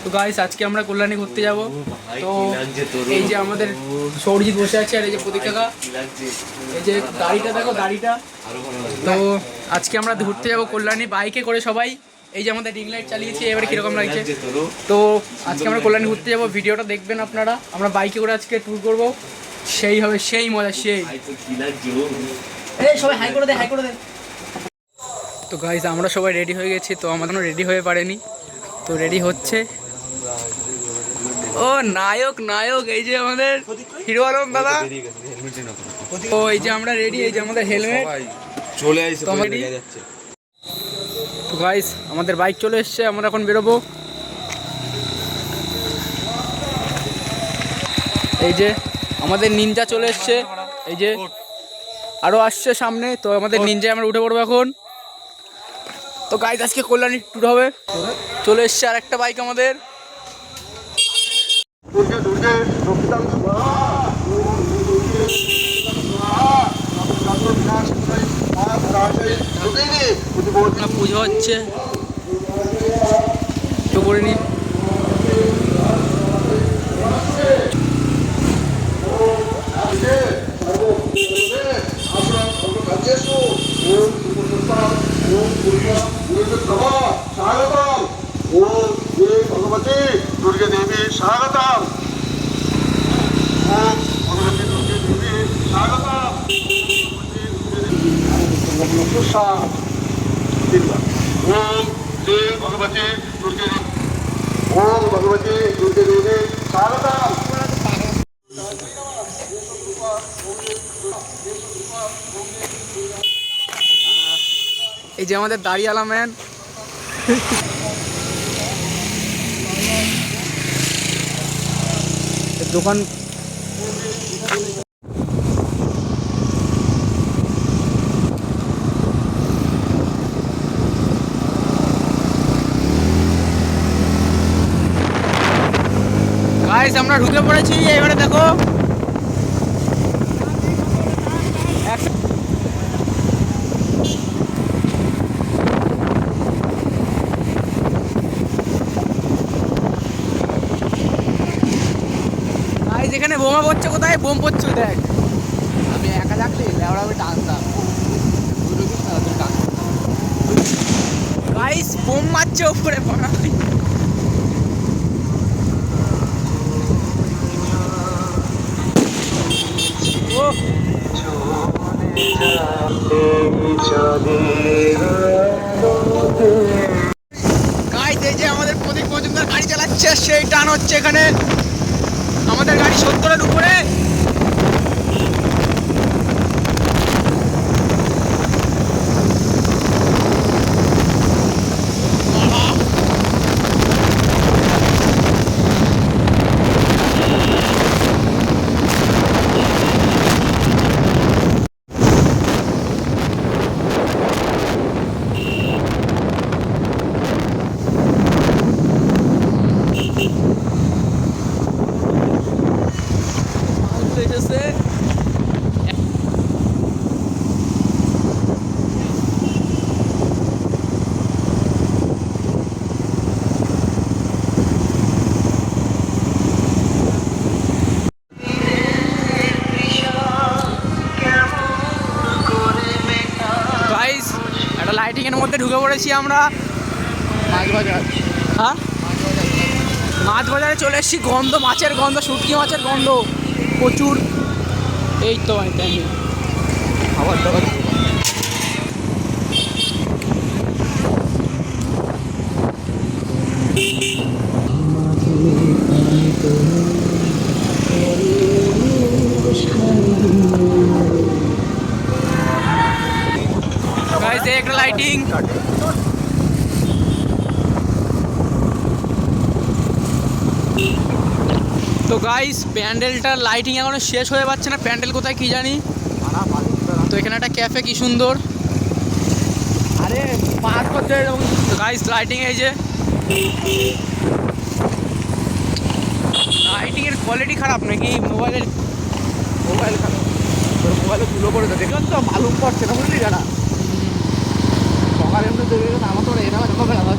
তো গাইস আজকে আমরা কল্যাণী ঘুরতে যাব। তো এই যে আমাদের সৌরজিৎ বসে আছে আর এই যে প্রতীক কাকা, এই যে গাড়িটা দেখো গাড়িটা। তো আজকে আমরা ঘুরতে যাব কল্যাণী বাইকে করে সবাই। এই যে আমাদের রিং লাইট চালিয়েছি, এবারে কীরকম লাগছে। তো আজকে আমরা কল্যাণী ঘুরতে যাব, ভিডিওটা দেখবেন আপনারা। আমরা বাইকে করে আজকে ট্যুর করব, সেই হবে সেই মজা সেই। এই সবাই হাই করে দে, হাই করে দে। তো গাইস আমরা সবাই রেডি হয়ে গেছি, তো আমাদের রেডি হয়ে পারেনি, তো রেডি হচ্ছে। ও নায়ক নায়ক, এই যে আমাদের হিরো আলম দাদা। ও এই যে আমরা রেডি, এই যে আমাদের হেলমেট চলে আসছে। তো গাইস আমাদের বাইক চলে এসছে, আমরা এখন বেরোবো। এই যে আমাদের নিনজা চলে এসছে, এই যে আরো আসছে সামনে। তো আমাদের নিনজায় আমরা উঠে পড়বো এখন। তো গাইস আজকে কল্যাণী ট্যুর হবে। চলে এসছে আর একটা বাইক আমাদের। পুজো হচ্ছে, তো করে নি। भगवती दुर्गे देवी स्वागतम। ओम भगवती दुर्गे देवी स्वागतम। ओम श्री भगवती दुर्गे, ओम भगवती दुर्गे देवी स्वागतम। এই যে আমাদের দাড়িওয়ালা ম্যান। দোকান গাইস আমরা ঢুকে পড়েছি, এবারে দেখো। এখানে বোমা পড়ছে, কোথায় বোম পড়ছে দেখ। আমি একা থাকলে লেওড়া আমি টানতাম। গাইস বোম মারছে উপরে পড়া। গাইস এই যে আমাদের প্রদীপ মজুমদার গাড়ি চালাচ্ছে, সেই টান হচ্ছে এখানে। আমাদের গাড়ি 70-এর উপরে। লাইটিং এর মধ্যে ঢুকে পড়েছি আমরা। মাছ বাজার, হ্যাঁ মাছ বাজারে চলে এসেছি। গন্ধ, মাছের গন্ধ, শুটকি মাছের গন্ধ প্রচুর। এই তো খাবার দাবার। गाइस एक लाइटिंग। তো গাইস প্যান্ডেলটার লাইটিং এখনো শেষ হয়ে পাচ্ছে না, প্যান্ডেল কোথায় কি জানি। তো এখানে একটা ক্যাফে কি সুন্দর, আরে পাস করতে। তো গাইস লাইটিং, এই যে লাইটিং এর কোয়ালিটি খারাপ নাকি মোবাইলের? মোবাইল খারাপ, মোবাইলে ধুলো করে দেখলাম তো মালুম পড়ছে না, বুঝলি জানা। সকালে এমনি দেখে আমার তো এরকম এরকম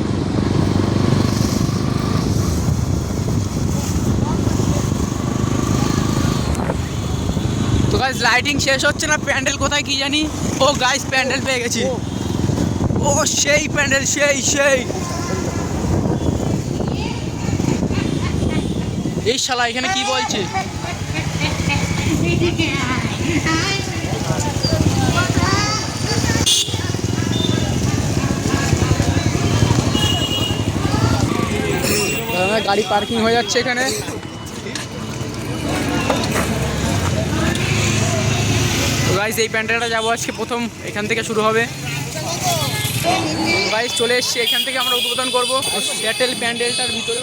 লাইটিং শেষ হচ্ছে না, প্যান্ডেল কোথায় কি জানি। ও গাইস প্যান্ডেল পেয়ে গেছি। ও সেই প্যান্ডেল, সেই সেই এই শালা এখানে কি বলছে? গাড়ি পার্কিং হয়ে যাচ্ছে এখানে। গাইস এই প্যান্ডেলটা যাবো আজকে প্রথম, এখান থেকে শুরু হবে। গাইস চলে এসছি, এখান থেকে আমরা উদ্বোধন করবো ব্যাটেল প্যান্ডেলটার ভিতরে।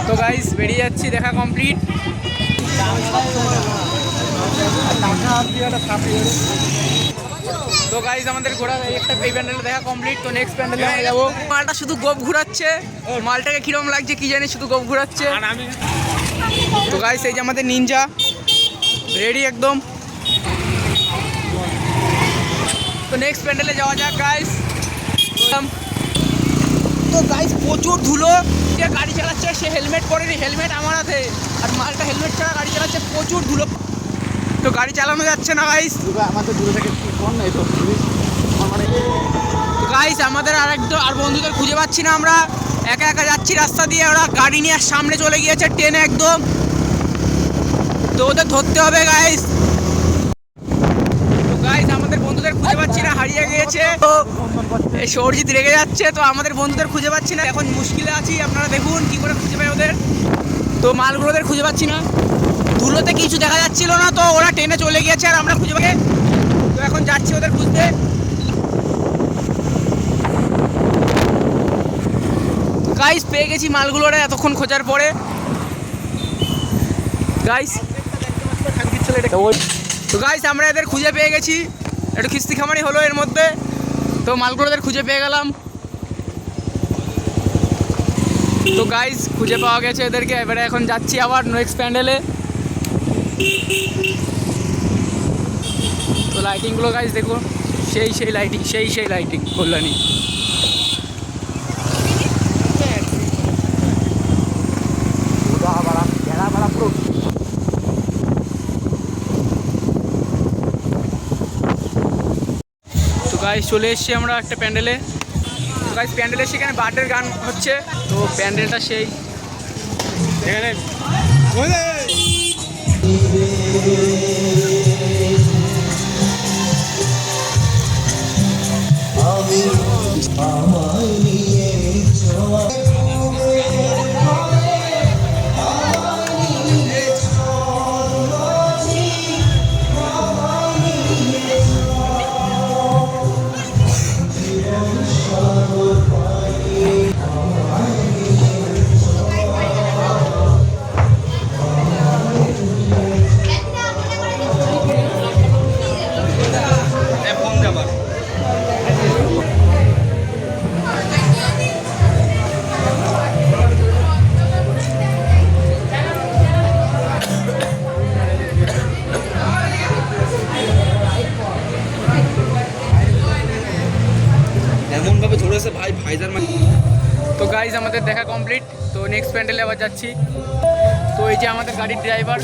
তো গাইস বেরিয়ে যাচ্ছি, দেখা কমপ্লিট। তো গাইস আমাদের ঘোরা একটা এই প্যান্ডেলে দেখা কমপ্লিট। তো নেক্সট প্যান্ডেলে আমরা যাবো। মালটা শুধু গোপ ঘুরাচ্ছে, মালটাকে কিরম লাগছে কি জানি, শুধু গোপ ঘুরাচ্ছে। তো গাইস এই যে আমাদের নিনজা রেডি একদম। তো নেক্সট প্যান্ডেলে যাওয়া যাক গাইস। তো গাইস প্রচুর ধুলো, যে গাড়ি চালাচ্ছে সে হেলমেট পরেনি, হেলমেট আমার হাতে, আর মালটা হেলমেট ছাড়া গাড়ি চালাচ্ছে, প্রচুর ধুলো। তো গাড়ি চালানো যাচ্ছে না গাইস। আমাদের দূরে থেকে ফোন নেই তো গাইস আমাদের আর বন্ধুদের খুঁজে পাচ্ছি না, আমরা একা একা যাচ্ছি রাস্তা দিয়ে, ওরা গাড়ি নিয়ে সামনে চলে গিয়েছে ট্রেনে একদম। তো ওদের ধরতে হবে গাইস। তো গাইস আমাদের বন্ধুদের খুঁজে পাচ্ছি না, হারিয়ে গিয়েছে। তো এই সৌরজিৎ রেগে যাচ্ছে, তো আমাদের বন্ধুদের খুঁজে পাচ্ছি না, এখন মুশকিলে আছি। আপনারা দেখুন কি করে খুঁজে পাই ওদের। তো মালগুলোদের খুঁজে পাচ্ছি না, ধুলোতে কিছু দেখা যাচ্ছিল না, তো ওরা ট্রেনে চলে গিয়েছে আর আমরা খুঁজে পাই। তো এখন যাচ্ছি ওদের খুঁজতে। গাইস পেয়ে গেছি মালগুলোরা এতক্ষণ খোঁজার পরে। গাইস তো গাইস আমরা এদের খুঁজে পেয়ে গেছি, একটু খিস্তি খামারি হলো এর মধ্যে। তো মালগুলোদের খুঁজে পেয়ে গেলাম। তো গাইস খুঁজে পাওয়া গেছে এদেরকে, এবারে এখন যাচ্ছি আবার নেক্সট প্যান্ডেলে। তো লাইটিংগুলো গাইস দেখো, সেই লাইটিং, সেই লাইটিং কল্যাণী। তো গাইস চলে এসছি আমরা একটা প্যান্ডেলে। তো গাইস প্যান্ডেলে সেখানে বার্থডের গান হচ্ছে। তো প্যান্ডেলটা সেই এখানে এমনভাবে ধরেছে ভাই ভাইজার মানে। তো গাইজ আমাদের দেখা কমপ্লিট। তো নেক্সট প্যান্ডেলে আবার যাচ্ছি। তো এই যে আমাদের গাড়ির ড্রাইভার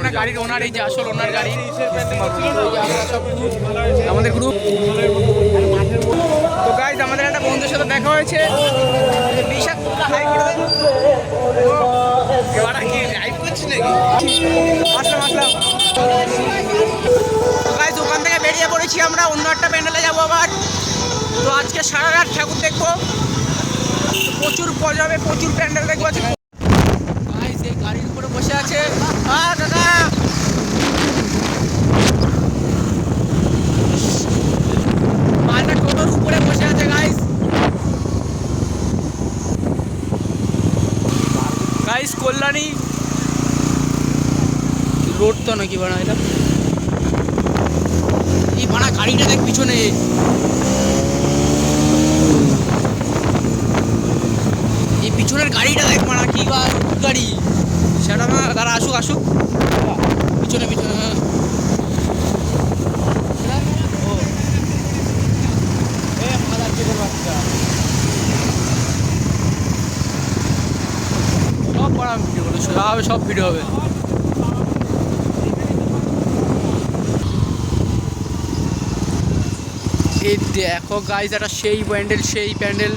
না গাড়ির ওনার, এই যে আসল ওনার গাড়ি, আমাদের গ্রুপ। তো গাইজ আমাদের একটা বন্ধুর সাথে দেখা হয়েছে, আসলাম। তো গাইজ ওখান থেকে বেরিয়ে পড়েছি আমরা, অন্য একটা প্যান্ডেলে যাবো আবার। তো আজকে সারা রাত ঠাকুর দেখবো, প্রচুর পয়সা হবে, প্রচুর প্যান্ডেল দেখবো। গাইস এই গাড়ির উপরে বসে আছে কাকা, কল্যাণী রোড তো নাকি বানা এটা, এই বানা গাড়িটা দেখ পিছনে, এই পিছনের গাড়িটা দেখ বানা কি গাড়ি সেটা না, তারা আসুক আসুক পিছনে পিছনে। হ্যাঁ সব পাড়া ভিডিও হবে, সব ভিডিও হবে। এই দেখো গাইস, একটা সেই প্যান্ডেল।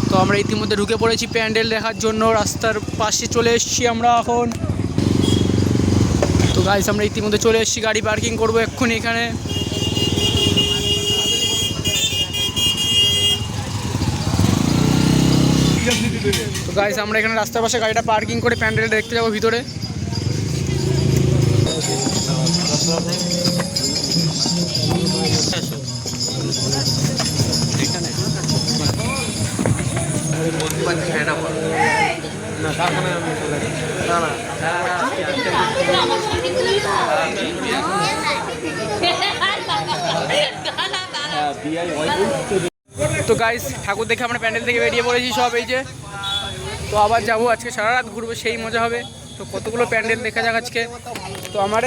তো আমরা ইতিমধ্যে ঢুকে পড়েছি প্যান্ডেল দেখার জন্য, রাস্তার পাশে চলে এসেছি আমরা এখন। তো গাইস আমরা ইতিমধ্যে চলে এসেছি, গাড়ি পার্কিং করবো এক্ষুনি এখানে। তো গাইস আমরা এখানে রাস্তার পাশে গাড়িটা পার্কিং করে প্যান্ডেলটা দেখতে যাবো ভিতরে। তো গাইস ঠাকুর দেখে আমরা প্যান্ডেল থেকে বেরিয়ে পড়েছি সব, এই যে। তো আবার যাবো, আজকে সারা রাত ঘুরবো, সেই মজা হবে। তো কতগুলো প্যান্ডেল দেখা যাক আজকে। তো আমার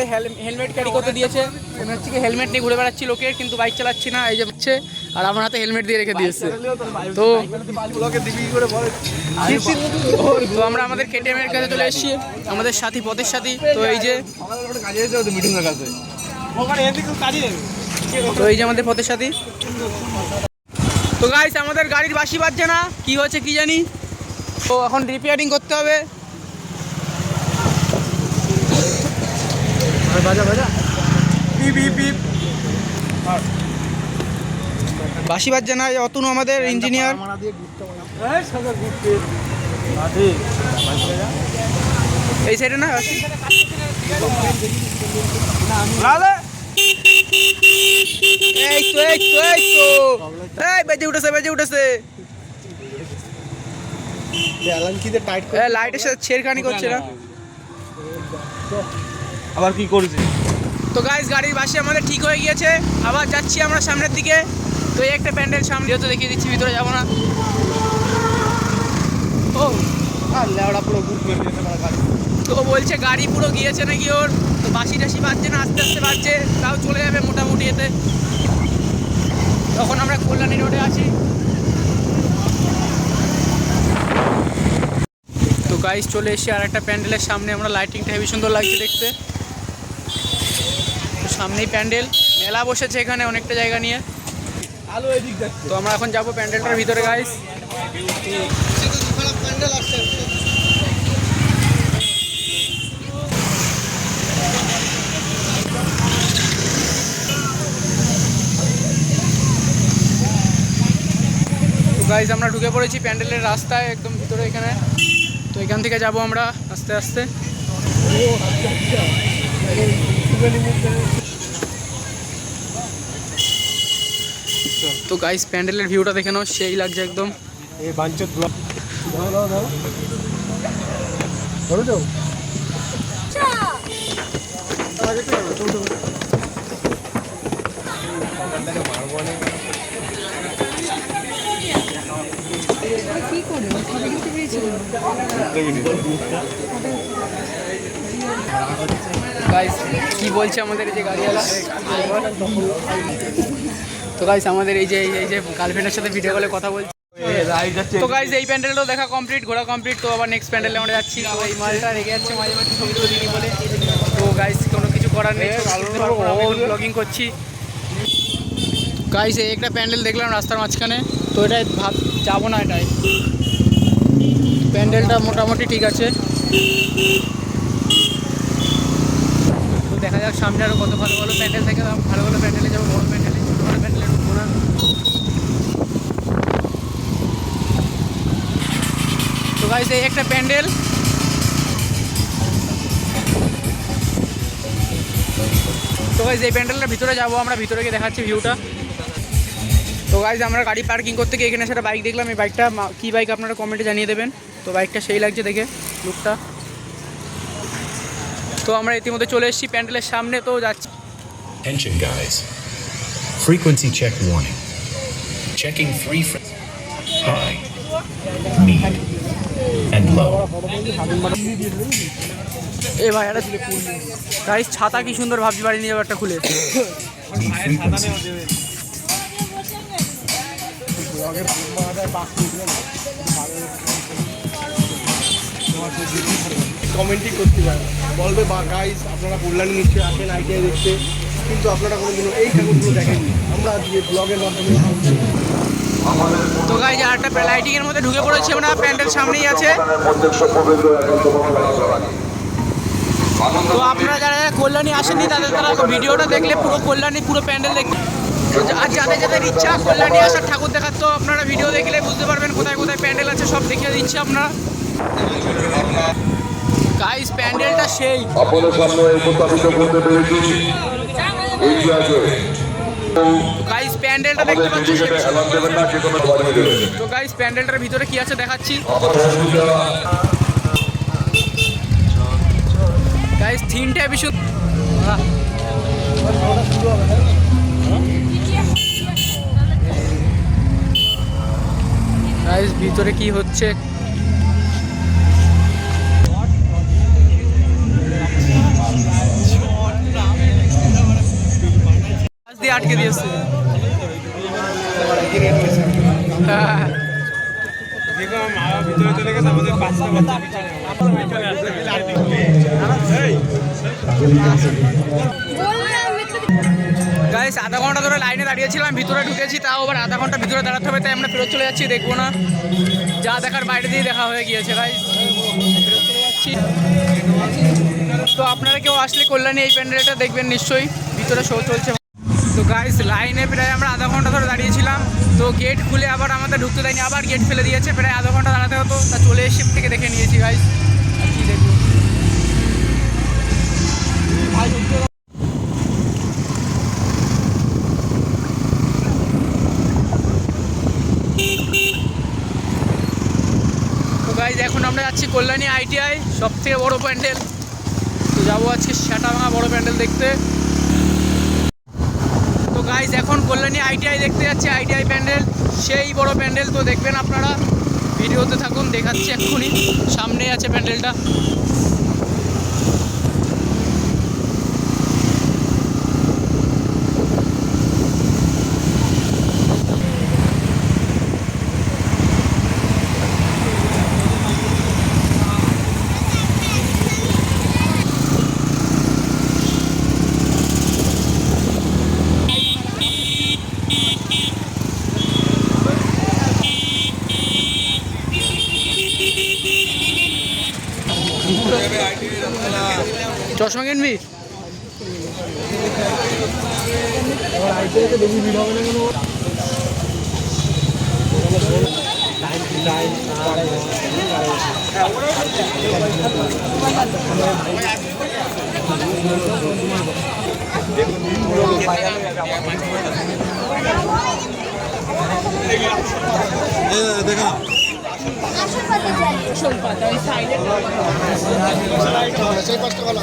হেলমেট ক্যারি করতে দিয়েছে, মনে হচ্ছে কি হেলমেট নিয়ে ঘুরে বেড়াচ্ছি লোকের, কিন্তু বাইক চালাচ্ছি না, এই যে হচ্ছে। আর আমার হাতে হেলমেট দিয়ে রেখে দিয়েছে। তো আমরা আমাদের কেটিএমের কাছে চলে এসেছি, আমাদের সাথী পথের সাথী। তো এই যে আমাদের পথের সাথী। তো গাইস আমাদের গাড়ির বাঁশি বাজছে না, কি হচ্ছে কি জানি। তো এখন রিপেয়ারিং করতে হবে। বাঁশি বাজছে না, অতনু আমাদের ইঞ্জিনিয়ার। এই সাইডে না এই তো বেজে উঠেছে লাইটের সাথে ছেড়খানি করছে না, আবার কি করেছে। তো গাইস গাড়ির বাসে আমাদের ঠিক হয়ে গিয়েছে, আবার যাচ্ছি আমরা সামনের দিকে। তো এই একটা প্যান্ডেল সামনে তো দেখিয়ে দিচ্ছি, ভিতরে যাবো না। ও তো বলছে গাড়ি পুরো গিয়েছে নাকি ওর, তো বাসি টাসি বাজছে না, আস্তে আস্তে বাজছে, তাও চলে যাবে মোটামুটি এতে। তখন আমরা কল্যাণী রোডে আছি। তো গাইস চলে এসে আর একটা প্যান্ডেলের সামনে, আমরা লাইটিংটা হেবি সুন্দর লাগছে দেখতে। তো সামনেই প্যান্ডেল, মেলা বসেছে এখানে অনেকটা জায়গা নিয়ে। তো আমরা এখন যাবো প্যান্ডেলটার ভিতরে গাইস। গাইজ আমরা ঢুকে পড়েছি প্যান্ডেলের রাস্তায় একদম ভিতরে এখানে। তো এখান থেকে যাব আমরা আস্তে আস্তে। তো গাইজ প্যান্ডেলের ভিউটা দেখে নাও, সেই লাগছে একদম। গাইস কি বলছে আমাদের এই যে গাড়িওয়ালা। তো গাইস আমাদের এই যে গার্লফ্রেন্ডের সাথে ভিডিও কলে কথা বলছি। তো গাইস এই প্যান্ডেলটাও দেখা কমপ্লিট, ঘোরা কমপ্লিট। তো আবার নেক্সট প্যান্ডেলে আমরা যাচ্ছি। তো এই মালটা রেগে যাচ্ছে মাঝে মাঝে ছবি তুলিনি বলে। তো গাইস কোনো কিছু করার নেই, ব্লগিং করছি। গাইস এই একটা প্যান্ডেল দেখলাম রাস্তার মাঝখানে, তো এটাই যাবো না, এটাই প্যান্ডেলটা মোটামুটি ঠিক আছে। তো দেখা যাক সামনে আরও কত ভালো ভালো প্যান্ডেল থাকে, ভালো ভালো প্যান্ডেলে যাবো, বড়ো প্যান্ডেলে, ছোটো বড়ো প্যান্ডেলে ঢুকবো না। তো গাইস এই একটা প্যান্ডেল। তো গাইস এই প্যান্ডেলটার ভিতরে যাবো আমরা, ভিতরে গিয়ে দেখাচ্ছি ভিউটা। তো গাইস আমরা গাড়ি পার্কিং করতে গিয়ে এখানে সেটা বাইক দেখলাম, এই বাইকটা কী বাইক আপনারা কমেন্টে জানিয়ে দেবেন। তো বাইকটা সেই লাগছে দেখে লুকটা। তো আমরা ইতিমধ্যে চলে এসেছি প্যান্ডেলের সামনে, তো যাচ্ছি। Attention guys. Frequency check warning. Checking high, medium, and low. এ ভাই একটা গাইস ছাতা কি সুন্দর ভাবছি বাড়ি নিয়ে যাবো একটা খুলে। Need frequency. কমেন্টই করতে পারে, বলবে বা গাইস আপনারা কল্যাণী নিশ্চয়ই আসেন আইটিআই দেখতে, কিন্তু আপনারা কোনোদিনও এই ঠাকুরগুলো দেখেননি। আমরা আজকে ব্লগের মাধ্যমে তো গাইস আরেকটা লাইটিং এর মধ্যে ঢুকে পড়েছি আমরা, প্যান্ডেল সামনেই আছে। তো আপনারা যারা যারা কল্যাণী আসেননি তাদের তারা ভিডিওটা দেখলে পুরো কল্যাণী পুরো প্যান্ডেল দেখতে, আর যাদের যাদের ইচ্ছা কল্যাণী আসার ঠাকুর দেখার, তো আপনারা ভিডিও দেখলে বুঝতে পারবেন কোথায় কোথায় প্যান্ডেল আছে, সব দেখিয়ে দিচ্ছি আপনারা। গাইস প্যান্ডেলটা সেই আপনাদের সামনে উপস্থাপিত করতে পেরেছি ইতিহাসে গাইস প্যান্ডেলটা দেখতে পাচ্ছি। অ্যালার্ম দেবেন না, যে কোনো বাজিয়ে দেবেন। তো গাইস প্যান্ডেলটার ভিতরে কি আছে দেখাচ্ছি। গাইস থিমটা ভীষণ, গাইস ভিতরে কি হচ্ছে দিয়ে আটকে দিয়েছে। গাইস আধা ঘন্টা ধরে লাইনে দাঁড়িয়েছিলাম, ভিতরে ঢুকেছি, তাও আবার আধা ঘন্টা ভিতরে দাঁড়াতে হবে, তাই আমরা ফেরত চলে যাচ্ছি, দেখবো না, যা দেখার বাইরে দিয়ে দেখা হয়ে গিয়েছে। গাইস ফেরত চলে যাচ্ছি। তো আপনারা কেউ আসলে কল্যাণী এই প্যান্ডেলটা দেখবেন নিশ্চয়ই, ভিতরে শো চলছে। তো গাইস লাইনে প্রায় আমরা আধা ঘন্টা ধরে দাঁড়িয়েছিলাম, তো গেট খুলে আবার আমাদের ঢুকতে দেয়নি, আবার গেট ফেলে দিয়েছে, প্রায় আধা ঘন্টা দাঁড়াতে হতো, তা চলে এসে থেকে দেখে নিয়েছি। গাইস আর কি দেখবো। তো গাইস এখন আমরা যাচ্ছি কল্যাণী আইটিআই, সব থেকে বড় প্যান্ডেল। তো যাবো আজকে সেটা ভাঙা বড় প্যান্ডেল দেখতে। তো গাইস এখন কল্যাণী আইটিআই দেখতে যাচ্ছে, আইটিআই প্যান্ডেল সেই বড় প্যান্ডেল, তো দেখবেন আপনারা, ভিডিওতে থাকুন, দেখাচ্ছি এক্ষুনি, সামনেই আছে প্যান্ডেলটা। চশমা কিনবি? দেখা সেই পাঁচটা ভালো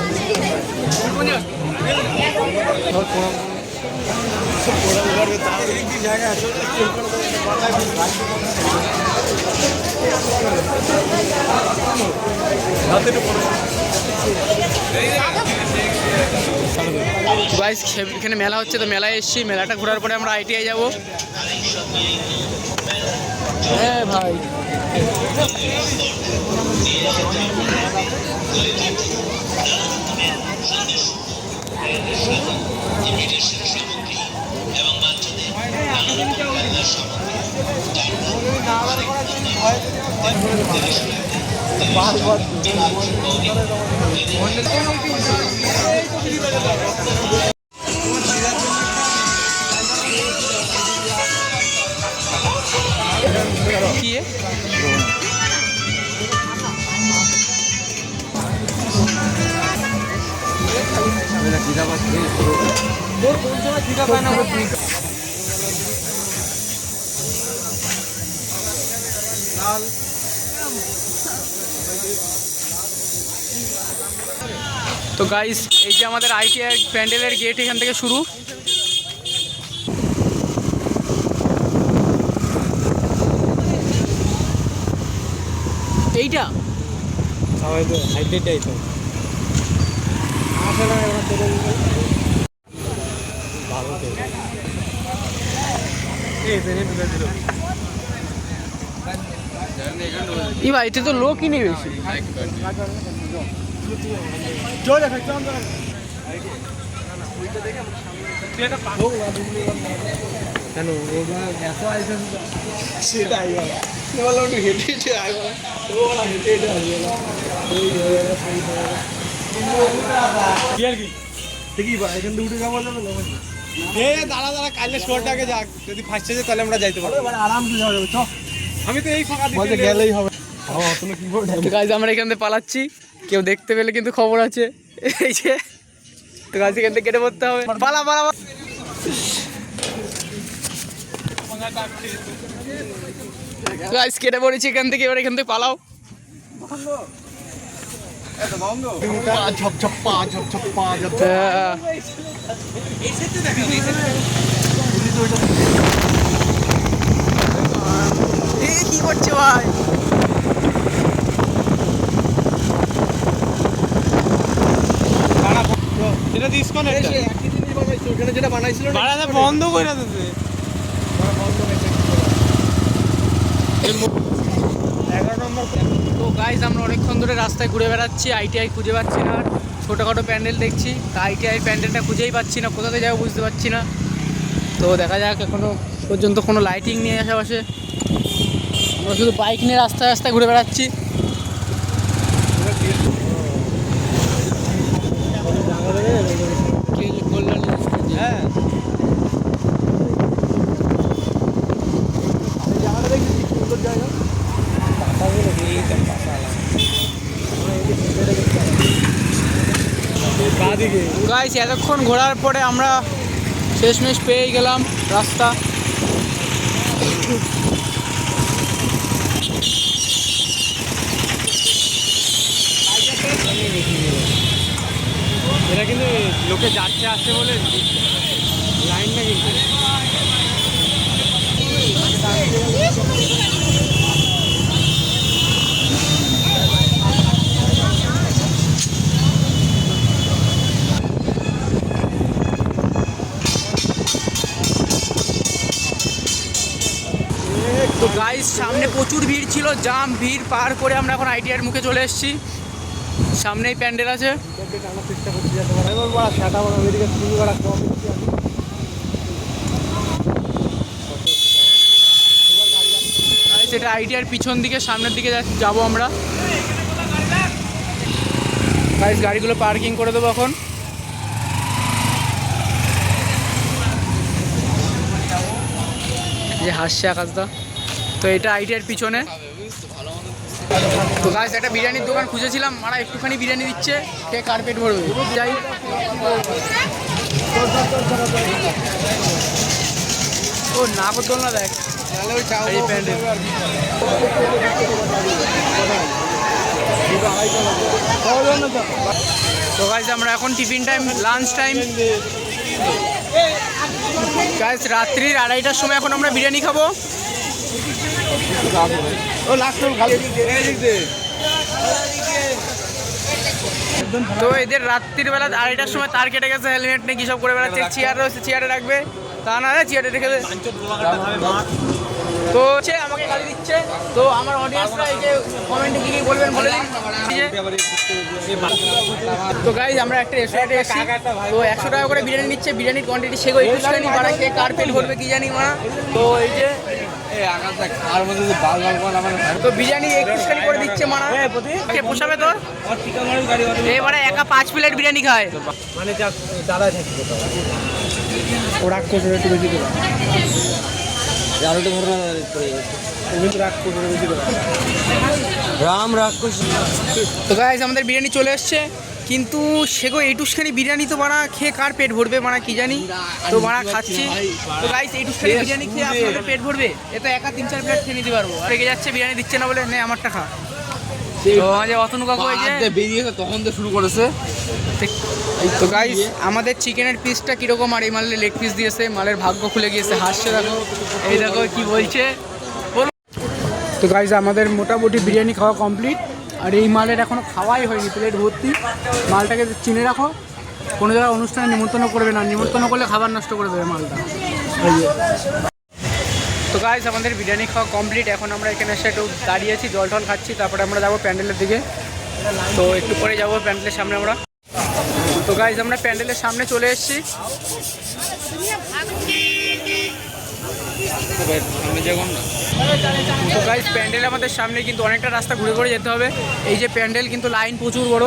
জায়গা আছে। গাইস এখানে মেলা হচ্ছে, তো মেলায় এসেছি, মেলাটা ঘোরার পরে আমরা আইটিআই যাবো। হ্যাঁ ভাই কি তো গাইস এই যে আমাদের আইটিআই প্যান্ডেলের গেট এখান থেকে শুরু। এইটা সবাই তো হাইটেটাই তো আসে না এবার তো ভালো তো এই ট্রেনে ঢুকে দিল ই ভাই এতে তো লোকই নেই বেশি। জয় দেখা চান কেন এত আইসেন সেটাই বলো একটু হেঁটে হেঁটে আয় বলো হেঁটে হেঁটে আসবে না কি আর কি ঠিকই ভাই এখান থেকে উঠে যাওয়া যাবে না দাঁড়া দাঁড়া কালকে শোরটাকে যাক যদি ফার্স্টে যায় তাহলে আমরা যাইতে পারবো আরামসে যাওয়া যাবে চ আমি তো এই ফাঁকা দিকে গেলেই হবে তুমি কি বলছো তো গাইস আমরা এখান থেকে পালাচ্ছি, কেউ দেখতে পেলে কিন্তু খবর আছে। এই যে তো গাইস এখান থেকে কেটে পড়তে হবে, পালা পালা। গাইস কেটে পড়েছি এখান থেকে, এবার এখান থেকে পালাও। ঝপ ঝপ পা ঝপ ঝপ পা ঝপ কি করছে ভাই? যেটা ডিসকানেক্ট একই জিনিস বানাইছো ওখানে যেটা বানাইছিল বানাতে বন্ধ কইরা দিতে তো গাইস আমরা অনেকক্ষণ ধরে রাস্তায় ঘুরে বেড়াচ্ছি, আইটিআই খুঁজে পাচ্ছি না। ছোটোখাটো প্যান্ডেল দেখছি, তা আইটিআই প্যান্ডেলটা খুঁজেই পাচ্ছি না, কোথাতে যাবো বুঝতে পারছি না। তো দেখা যাক, এখনও পর্যন্ত কোনো লাইটিং নেই আশেপাশে, আমরা শুধু বাইক নিয়ে রাস্তায় রাস্তায় ঘুরে বেড়াচ্ছি। হ্যাঁ সুন্দর জায়গা গাইস এতক্ষণ ঘোরার পরে আমরা শেষমেশ পেয়ে গেলাম রাস্তা। এটা কিন্তু লোকে যাচ্ছে আসছে বলে লাইন না কিন্তু তো গাইস সামনে প্রচুর ভিড় ছিল, জাম ভিড় পার করে আমরা এখন আইটিআইয়ের মুখে চলে এসেছি। সামনেই প্যান্ডেল আছে। টানার চেষ্টা করছি যাতে পারে এবার বড় সেটা বড় আমেরিকা শুরু করা কম সেটা আইটিআইয়ের পিছন দিকে, সামনের দিকে যাবো আমরা। গাইস গাড়িগুলো পার্কিং করে দেবো এখন। যে হাসছে আকাশদা। তো এটা আইটিআইয়ের পিছনে। তো গাইস একটা বিরিয়ানির দোকান খুঁজেছিলাম, মারা একটুখানি বিরিয়ানি দিচ্ছে, কে কার্পেট ভরবে। যাই ও না বদল না, দেখ এই প্যান্ডেল। তো গাইস আমরা এখন tiffin time, lunch time. Guys রাত্রির 2:30টার সময় এখন আমরা বিরিয়ানি খাবো। ও লাস্ট ভালো তো এদের রাত্রির বেলা 2:30টার সময় তার কেটে গেছে, হেলমেট নেই, কী সব করে বেড়াচ্ছে। চেয়ার রয়েছে, চেয়ারে রাখবে, তা না রে চেয়ারে রেখে দে। তো হচ্ছে আমাকে গালি দিচ্ছে। তো আমার অডিয়েন্সরা এই যে কমেন্টে কী কী বলবেন বলে দিন। তো গাইজ আমরা একটা রেস্টুরেন্টে এসেছি, তো 100 টাকা করে বিরিয়ানি নিচ্ছে। বিরিয়ানির কোয়ান্টিটি সেগো 21 টাকা নিয়ে বানায়, কে কার পেট ভরবে কি জানি মারা। তো এই যে তো বিরিয়ানি 21 টাকা করে দিচ্ছে মারা, কে পোষাবে তোর? এবারে একা 5 প্লেট বিরিয়ানি খায়, মানে যা দাদাই থাকি কোথাও ও রাগ করছে একটু বেশি করে আর একটু ঘটনা রাগ করছে বেশি করে রাম রাগ করছে। তো গাইজ আমাদের বিরিয়ানি চলে এসছে, কিন্তু সেগো 21 টাকা বিরিয়ানি তো মারা খেয়ে কার পেট ভরবে মারা কি জানি। তো মারা খাচ্ছি। তো গাইজ 21 টাকা বিরিয়ানি খেয়ে আপনাদের পেট ভরবে? এ তো একা 3-4 প্লেট খেয়ে নিতে পারবো। রেগে যাচ্ছে বিরিয়ানি দিচ্ছে না বলে, নে আমারটা খা। তো আমাদের অতনু কাকু এই যে বেরিয়েছে তখন তো শুরু করেছে। তো গাইস আমাদের চিকেনের পিসটা কিরকম, আর এই মালের লেগ পিস দিয়েছে, মালের ভাগ্য খুলে গিয়েছে, হাসছে দেখো, এই দেখো কি বলছে বলো। তো গাইস আমাদের মোটামুটি বিরিয়ানি খাওয়া কমপ্লিট, আর এই মালের এখনো খাওয়াই হয়নি, প্লেট ভর্তি। মালটাকে চিনে রাখো, কোনো জায়গায় অনুষ্ঠানে নিমন্ত্রণ করবে না, নিমন্ত্রণ করলে খাবার নষ্ট করে দেবে মালটা। এই যে তো গাইস আমাদের বিরিয়ানি খাওয়া কমপ্লিট, এখন আমরা এখানে এসে একটু দাঁড়িয়েছি, জল টল খাচ্ছি, তারপরে আমরা যাবো প্যান্ডেলের দিকে। তো একটু পরে যাবো প্যান্ডেলের সামনে আমরা। তো গাইস আমরা প্যান্ডেলের সামনে চলে এসেছি। তো গাইস প্যান্ডেল আমাদের সামনে, কিন্তু অনেকটা রাস্তা ঘুরে ঘুরে যেতে হবে। এই যে প্যান্ডেল, কিন্তু লাইন প্রচুর বড়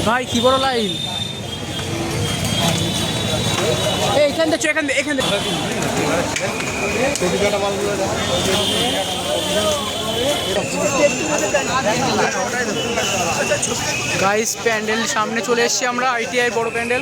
ভাই, কি বড় লাইন। এখান থেকে এখান থেকে গাইস প্যান্ডেল সামনে চলে এসেছি আমরা, ITI বড় প্যান্ডেল।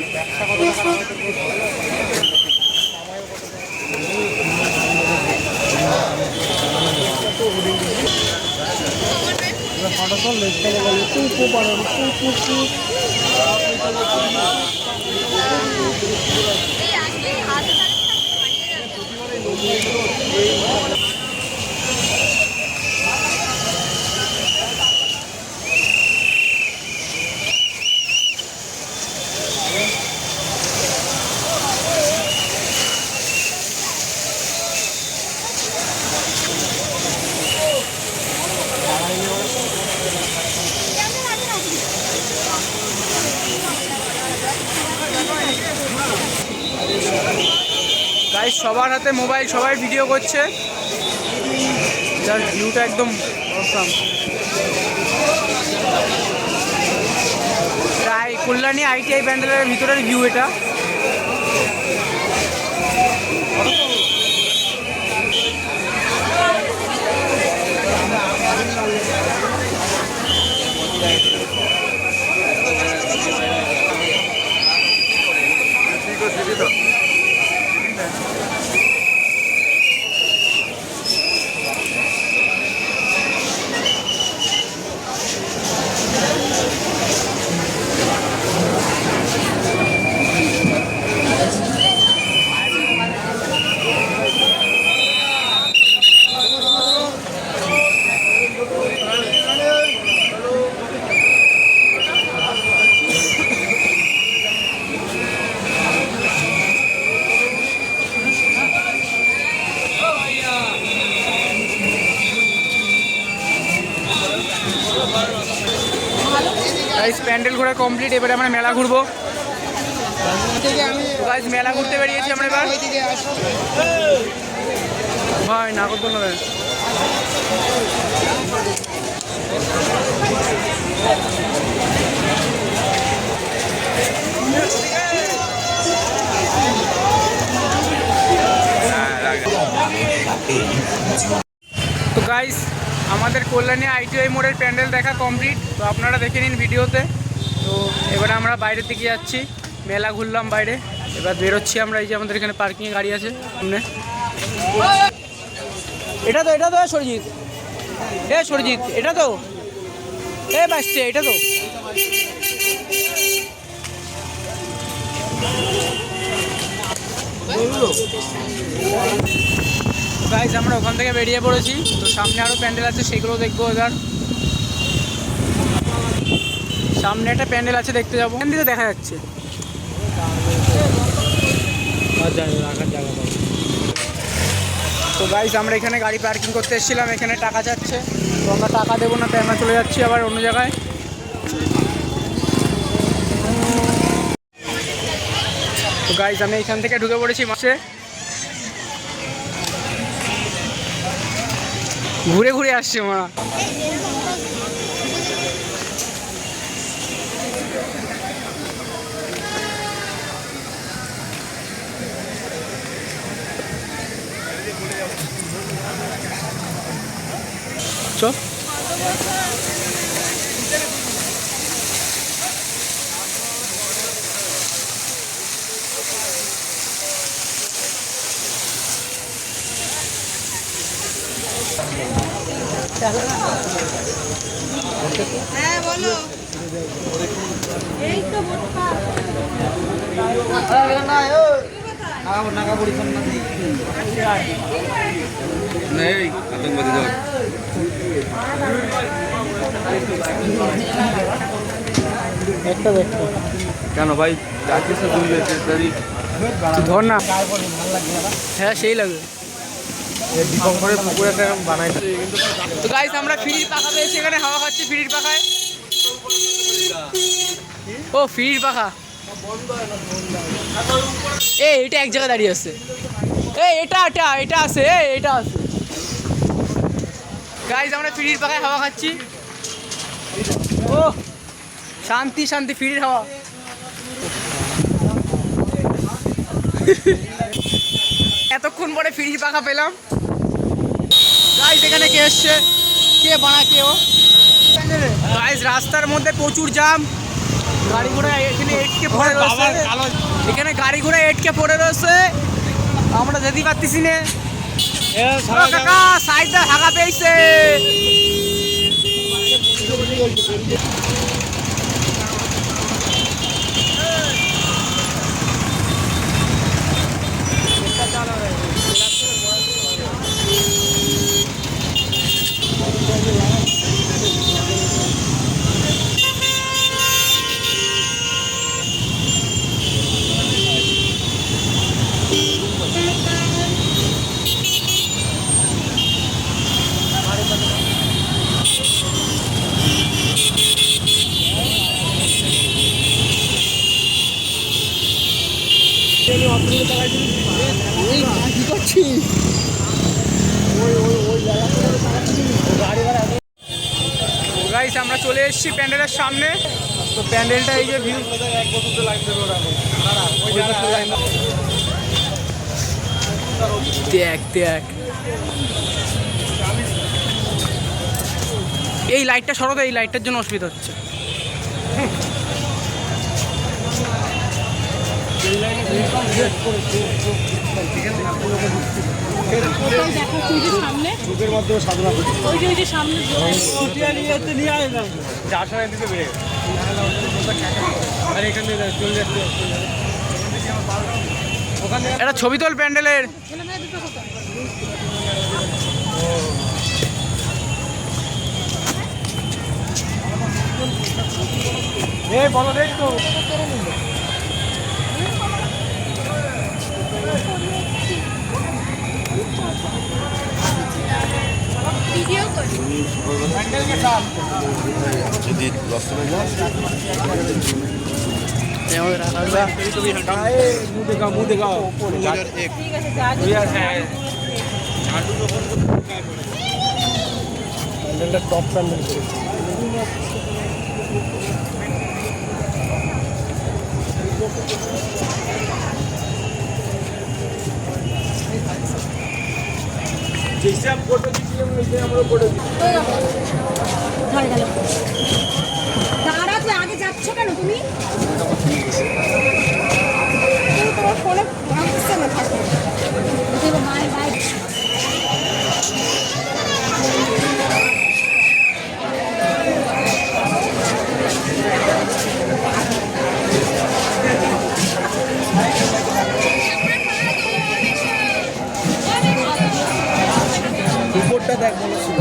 গাইস সবার হাতে মোবাইল, সবাই ভিডিও করছে, যার ভিউটা একদম অসাম। তাই কল্যাণী ITI প্যান্ডেলের ভিতরের ভিউ এটা। গাইস প্যান্ডেল ঘোরা কমপ্লিট, এবারে আমরা মেলা ঘুরবো। গাইস মেলা ঘুরতে বেরিয়েছি আমরা এবার। ভাই নাগরদোলনা দেন। তো গাইস আমাদের কল্যাণী ITI মোড়ের প্যান্ডেল দেখা কমপ্লিট, তো আপনারা দেখে নিন ভিডিওতে। তো এবারে আমরা বাইরের দিকে যাচ্ছি, মেলা ঘুরলাম বাইরে, এবার বেরোচ্ছি আমরা। এই যে আমাদের এখানে পার্কিংয়ে গাড়ি আছে সামনে। এটা তো সরজিৎ, সরজিৎ এটা তো বাসছে, এটা তো গাইস আমরা ওখান থেকে বেরিয়ে পড়েছি। তো সামনে আরও প্যান্ডেল আছে, সেগুলো দেখবো এবার। সামনে একটা প্যান্ডেল আছে, দেখতে যাবো। এখান থেকে দেখা যাচ্ছে। তো গাইস আমরা এখানে গাড়ি পার্কিং করতে এসেছিলাম, এখানে টাকা চাচ্ছে, তো আমরা টাকা দেবো না, তাই আমরা চলে যাচ্ছি আবার অন্য জায়গায়। তো গাইস আমি এখান থেকে ঢুকে পড়েছি মাসে, ঘুরে ঘুরে আসছে মারা। চল হ্যাঁ বলো এই তো বোটকা নেই আতঙ্কবাদী দল কেন ভাই যাচ্ছিস ধর না, হ্যাঁ সেই লাগবে। দীপঙ্করের পুকুরে একটা বানাইছে তো গাইস আমরা ফ্রির পাখা পেয়েছি, এখানে হাওয়া খাচ্ছি ফ্রির পাখায়। ও ফ্রির পাখা, এটা এক জায়গায় দাঁড়িয়ে আছে। এটা এটা এটা আছে, এটা আছে। গাইস আমরা ফ্রির পাখায় হাওয়া খাচ্ছি। ও শান্তি শান্তি, ফ্রির হাওয়া। এতক্ষণ পরে ফ্রির পাখা পেলাম। গাইস এখানে কে এসছে, কে বানা কে ও? গাইস রাস্তার মধ্যে প্রচুর জ্যাম, গাড়ি ঘোড়া এখানে এটকে পড়ে রয়েছে, এখানে গাড়ি ঘোড়া এটকে পড়ে রয়েছে, আমরা যেতে পারতেছি না। ও কাকা সাইডে ফাঁকা পেয়েছে। গাইস আমরা চলে এসেছি প্যান্ডেলের সামনে। তো প্যান্ডেলটা এই যে ভিউ, দেখ দেখ এই লাইটটা সরো, এই লাইটটার জন্য অসুবিধা হচ্ছে। চোখের মাধ্যমে সাধনা করছি সামনে যার সময় দিতে বেড়ে গেছে আর এখানে চলে যাচ্ছে ওখানে একটা ছবি তোল প্যান্ডেলের। এই বলো রে একটু ভিডিও করি मुँह दिखाओ ঠিক আছে যা প্যান্ডেলটা টপ প্যান্ডেল করেছে जैसे आप फोटो खींचिए वैसे हम लोग फोटो ধরে গেল দাঁড়া, তুই আগে যাচ্ছ কেন? তুমি তোমার ফোনে ভাঙছে না থাকে বাই বাই। উপরটা দেখ বলেছিল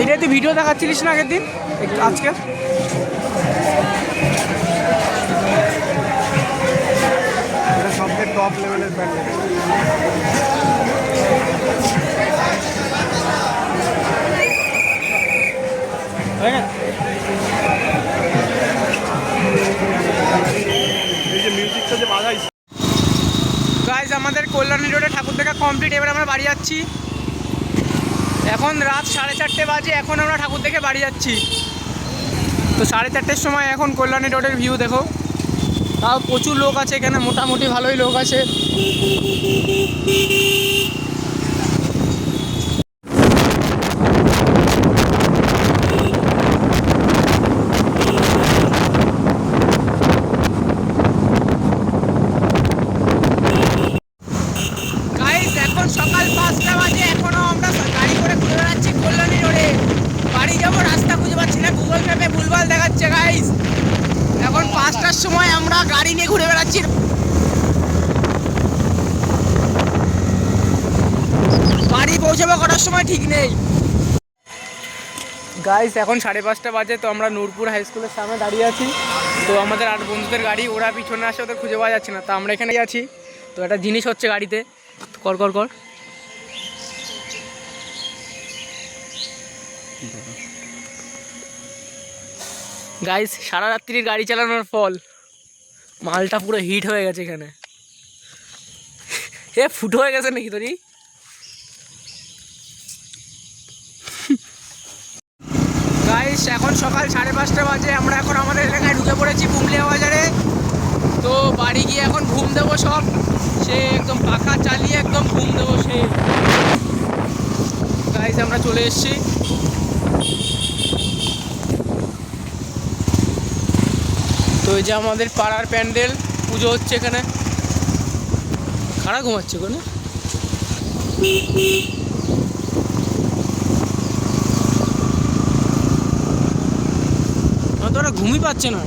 এইটাই তুই ভিডিও দেখাচ্ছিলিস না আগের দিন, আজকে এটা সবচেয়ে টপ লেভেলের প্যান্ডেল এই যে মিউজিকটা যে বাজাইছে। গাইজ আমাদের কল্যাণী রোডে ঠাকুর দেখা কমপ্লিট, এবার আমরা বাড়ি যাচ্ছি। এখন রাত 4:30 বাজে, এখন আমরা ঠাকুর দেখে বাড়ি যাচ্ছি। তো 4:30 সময় এখন কল্যাণী রোডের ভিউ দেখো, তাও প্রচুর লোক আছে এখানে, মোটামুটি ভালোই লোক আছে। গাইজ এখন সকাল 5টা বাজে, এখনও আমরা গুগল ম্যাপে ভুলভাল দেখাচ্ছে গাইস। এখন 5টার সময় আমরা গাড়ি নিয়ে ঘুরে বেড়াচ্ছি। বাড়ি পৌঁছাবো কটার সময় ঠিক নেই গাইস। এখন 5:30 বাজে। তো আমরা নূরপুর হাই স্কুলের সামনে দাঁড়িয়ে আছি। তো আমাদের 8 বন্ধুদের গাড়ি, ওরা পিছনে আসে, ওদের খুঁজে পাওয়া যাচ্ছে না। তো আমরা এখানে আছি। তো একটা জিনিস হচ্ছে গাড়িতে, কর কর কর। গাইস সারা রাত্রির গাড়ি চালানোর ফল মালটা পুরো হিট হয়ে গেছে এখানে। এ ফুটো হয়ে গেছে নাকি তোরই? গাইস এখন সকাল 5:30 বাজে। আমরা এখন আমাদের এলাকায় ঢুকে পড়েছি পুমলিয়া বাজারে। তো বাড়ি গিয়ে এখন ঘুম দেবো সব, সে একদম পাখা চালিয়ে একদম ঘুম দেবো সে। গাইস আমরা চলে এসেছি। তো এই যে আমাদের পাড়ার প্যান্ডেল, পুজো হচ্ছে এখানে। কারা ঘুমাচ্ছে ওখানে? তোরা ঘুমই পাচ্ছে না।